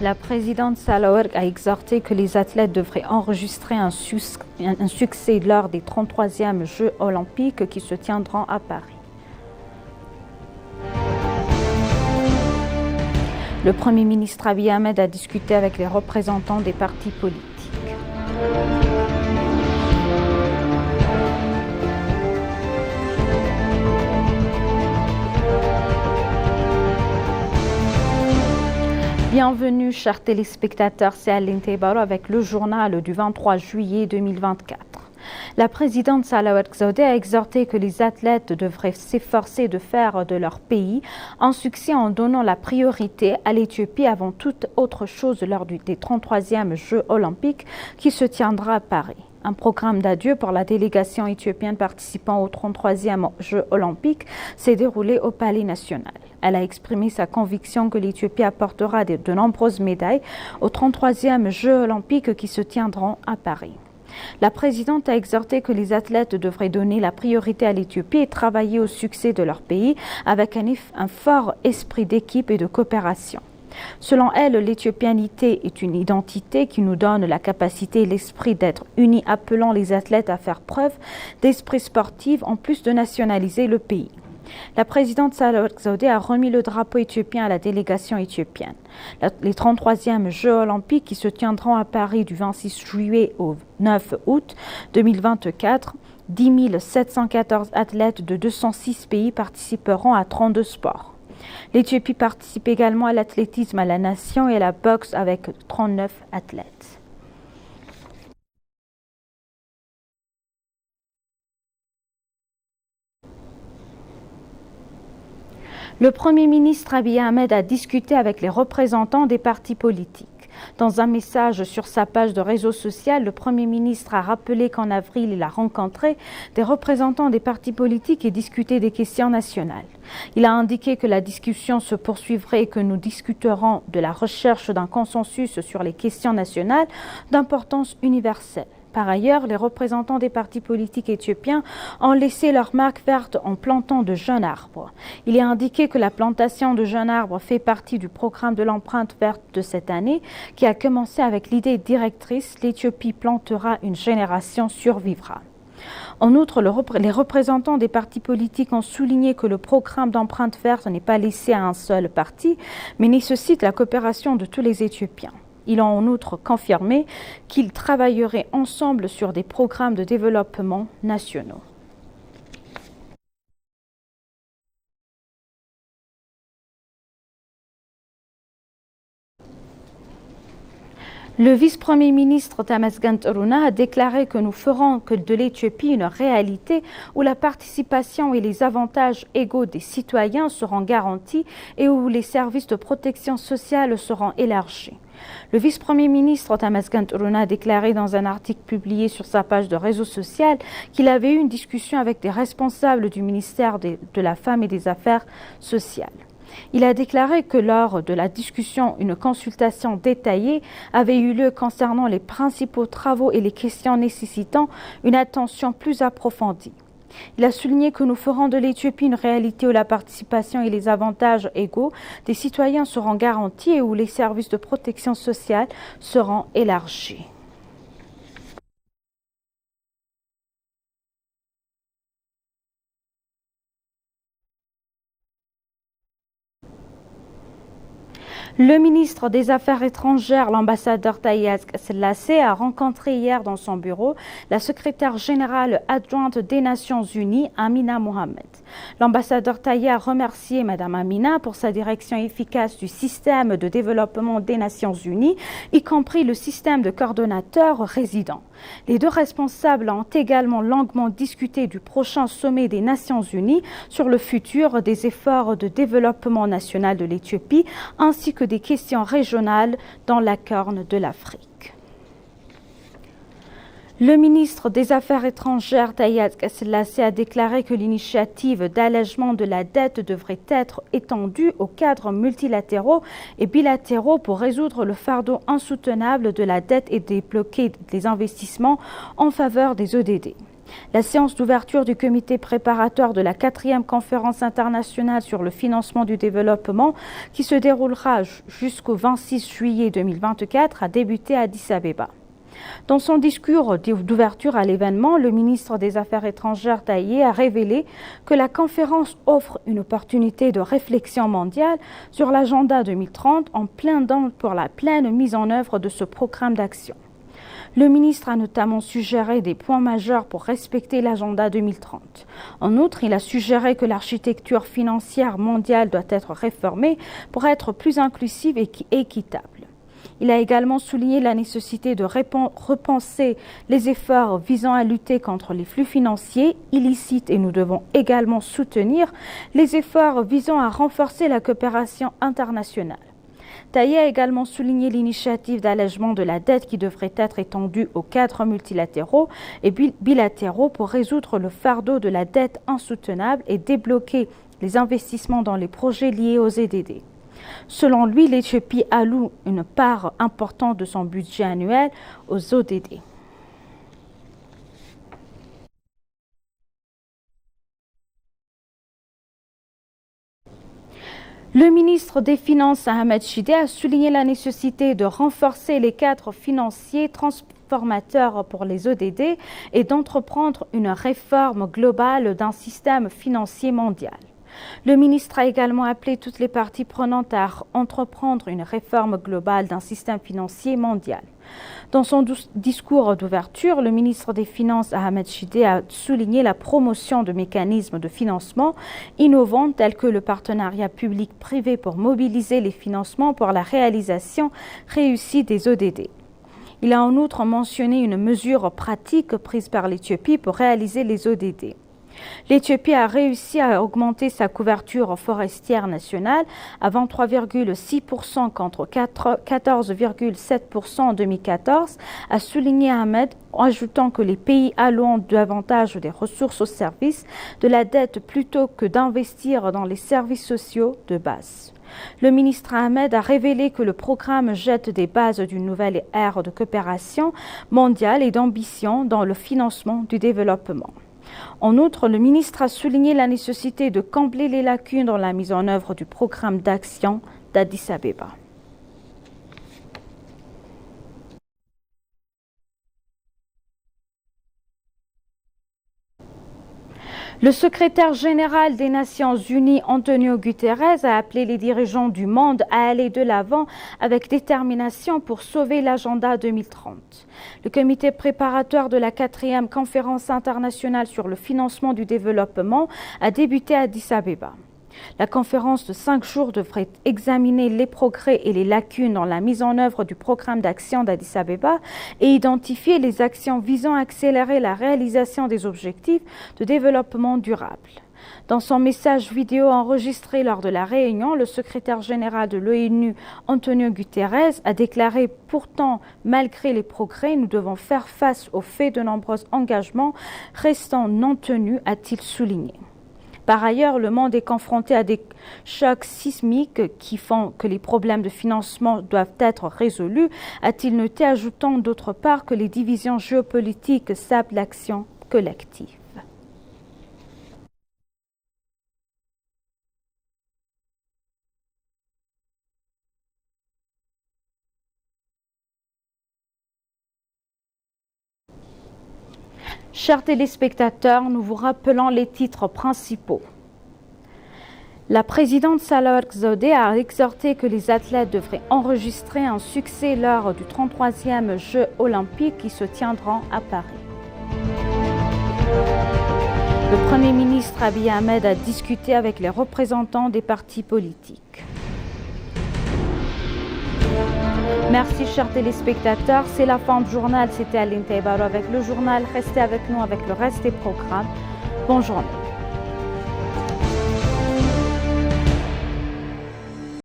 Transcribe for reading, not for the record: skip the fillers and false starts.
La présidente Sahlawerk a exhorté que les athlètes devraient enregistrer un succès lors des 33e Jeux olympiques qui se tiendront à Paris. Le Premier ministre Abiy Ahmed a discuté avec les représentants des partis politiques. Bienvenue, chers téléspectateurs, c'est Aline Tebaro avec le journal du 23 juillet 2024. La présidente Sahlawerk Zewde a exhorté que les athlètes devraient s'efforcer de faire de leur pays un succès en donnant la priorité à l'Éthiopie avant toute autre chose lors des 33e Jeux olympiques qui se tiendra à Paris. Un programme d'adieu pour la délégation éthiopienne participant aux 33e Jeux olympiques s'est déroulé au Palais national. Elle a exprimé sa conviction que l'Éthiopie apportera de nombreuses médailles aux 33e Jeux olympiques qui se tiendront à Paris. La présidente a exhorté que les athlètes devraient donner la priorité à l'Éthiopie et travailler au succès de leur pays avec un fort esprit d'équipe et de coopération. Selon elle, l'éthiopianité est une identité qui nous donne la capacité et l'esprit d'être unis, appelant les athlètes à faire preuve d'esprit sportif en plus de nationaliser le pays. La présidente Sahlawerk Zewde a remis le drapeau éthiopien à la délégation éthiopienne. Les 33e Jeux olympiques qui se tiendront à Paris du 26 juillet au 9 août 2024, 10 714 athlètes de 206 pays participeront à 32 sports. L'Éthiopie participe également à l'athlétisme à la nation et à la boxe avec 39 athlètes. Le Premier ministre Abiy Ahmed a discuté avec les représentants des partis politiques. Dans un message sur sa page de réseau social, le Premier ministre a rappelé qu'en avril, il a rencontré des représentants des partis politiques et discuté des questions nationales. Il a indiqué que la discussion se poursuivrait et que nous discuterons de la recherche d'un consensus sur les questions nationales d'importance universelle. Par ailleurs, les représentants des partis politiques éthiopiens ont laissé leur marque verte en plantant de jeunes arbres. Il est indiqué que la plantation de jeunes arbres fait partie du programme de l'empreinte verte de cette année, qui a commencé avec l'idée directrice « L'Éthiopie plantera, une génération survivra ». En outre, les représentants des partis politiques ont souligné que le programme d'empreinte verte n'est pas laissé à un seul parti, mais nécessite la coopération de tous les Éthiopiens. Ils ont en outre confirmé qu'ils travailleraient ensemble sur des programmes de développement nationaux. Le vice-premier ministre Tamasgen Turuna a déclaré que nous ferons de l'Éthiopie une réalité où la participation et les avantages égaux des citoyens seront garantis et où les services de protection sociale seront élargis. Le vice-premier ministre Tamasgen Turuna a déclaré dans un article publié sur sa page de réseau social qu'il avait eu une discussion avec des responsables du ministère de la Femme et des Affaires sociales. Il a déclaré que lors de la discussion, une consultation détaillée avait eu lieu concernant les principaux travaux et les questions nécessitant une attention plus approfondie. Il a souligné que nous ferons de l'Éthiopie une réalité où la participation et les avantages égaux des citoyens seront garantis et où les services de protection sociale seront élargis. Le ministre des Affaires étrangères, l'ambassadeur Taye Atske-Selassie, a rencontré hier dans son bureau la secrétaire générale adjointe des Nations Unies, Amina Mohamed. L'ambassadeur Taye a remercié Mme Amina pour sa direction efficace du système de développement des Nations Unies, y compris le système de coordonnateurs résidents. Les deux responsables ont également longuement discuté du prochain sommet des Nations Unies sur le futur des efforts de développement national de l'Éthiopie, ainsi que des questions régionales dans la Corne de l'Afrique. Le ministre des Affaires étrangères, Taye Atske-Selassie, a déclaré que l'initiative d'allègement de la dette devrait être étendue aux cadres multilatéraux et bilatéraux pour résoudre le fardeau insoutenable de la dette et débloquer des investissements en faveur des ODD. La séance d'ouverture du comité préparatoire de la 4e conférence internationale sur le financement du développement, qui se déroulera jusqu'au 26 juillet 2024, a débuté à Addis Abeba. Dans son discours d'ouverture à l'événement, le ministre des Affaires étrangères Taye a révélé que la conférence offre une opportunité de réflexion mondiale sur l'agenda 2030 en plein temps pour la pleine mise en œuvre de ce programme d'action. Le ministre a notamment suggéré des points majeurs pour respecter l'agenda 2030. En outre, il a suggéré que l'architecture financière mondiale doit être réformée pour être plus inclusive et équitable. Il a également souligné la nécessité de repenser les efforts visant à lutter contre les flux financiers illicites et nous devons également soutenir les efforts visant à renforcer la coopération internationale. Taye a également souligné l'initiative d'allègement de la dette qui devrait être étendue aux cadres multilatéraux et bilatéraux pour résoudre le fardeau de la dette insoutenable et débloquer les investissements dans les projets liés aux ODD. Selon lui, l'Éthiopie alloue une part importante de son budget annuel aux ODD. Le ministre des Finances, Ahmed Shide, a souligné la nécessité de renforcer les cadres financiers transformateurs pour les ODD et d'entreprendre une réforme globale d'un système financier mondial. Le ministre a également appelé toutes les parties prenantes à entreprendre une réforme globale d'un système financier mondial. Dans son discours d'ouverture, le ministre des Finances, Ahmed Shide, a souligné la promotion de mécanismes de financement innovants tels que le partenariat public-privé pour mobiliser les financements pour la réalisation réussie des ODD. Il a en outre mentionné une mesure pratique prise par l'Éthiopie pour réaliser les ODD. L'Éthiopie a réussi à augmenter sa couverture forestière nationale à 23,6% contre 14,7% en 2014, a souligné Ahmed, en ajoutant que les pays allouant davantage des ressources au service de la dette plutôt que d'investir dans les services sociaux de base. Le ministre Ahmed a révélé que le programme jette des bases d'une nouvelle ère de coopération mondiale et d'ambition dans le financement du développement. En outre, le ministre a souligné la nécessité de combler les lacunes dans la mise en œuvre du programme d'action d'Addis Abeba. Le secrétaire général des Nations Unies, Antonio Guterres, a appelé les dirigeants du monde à aller de l'avant avec détermination pour sauver l'agenda 2030. Le comité préparatoire de la 4e conférence internationale sur le financement du développement a débuté à Addis Abeba. La conférence de 5 jours devrait examiner les progrès et les lacunes dans la mise en œuvre du programme d'action d'Addis Abeba et identifier les actions visant à accélérer la réalisation des objectifs de développement durable. Dans son message vidéo enregistré lors de la réunion, le secrétaire général de l'ONU, Antonio Guterres, a déclaré « Pourtant, malgré les progrès, nous devons faire face au fait de nombreux engagements restant non tenus », a-t-il souligné. Par ailleurs, le monde est confronté à des chocs sismiques qui font que les problèmes de financement doivent être résolus, a-t-il noté, ajoutant d'autre part que les divisions géopolitiques sapent l'action collective. Chers téléspectateurs, nous vous rappelons les titres principaux. La présidente Sahle-Work Zewde a exhorté que les athlètes devraient enregistrer un succès lors du 33e Jeux olympiques qui se tiendront à Paris. Le Premier ministre Abiy Ahmed a discuté avec les représentants des partis politiques. Merci chers téléspectateurs, c'est la fin du journal, c'était Aline Taibaro avec le journal. Restez avec nous avec le reste des programmes. Bonne journée.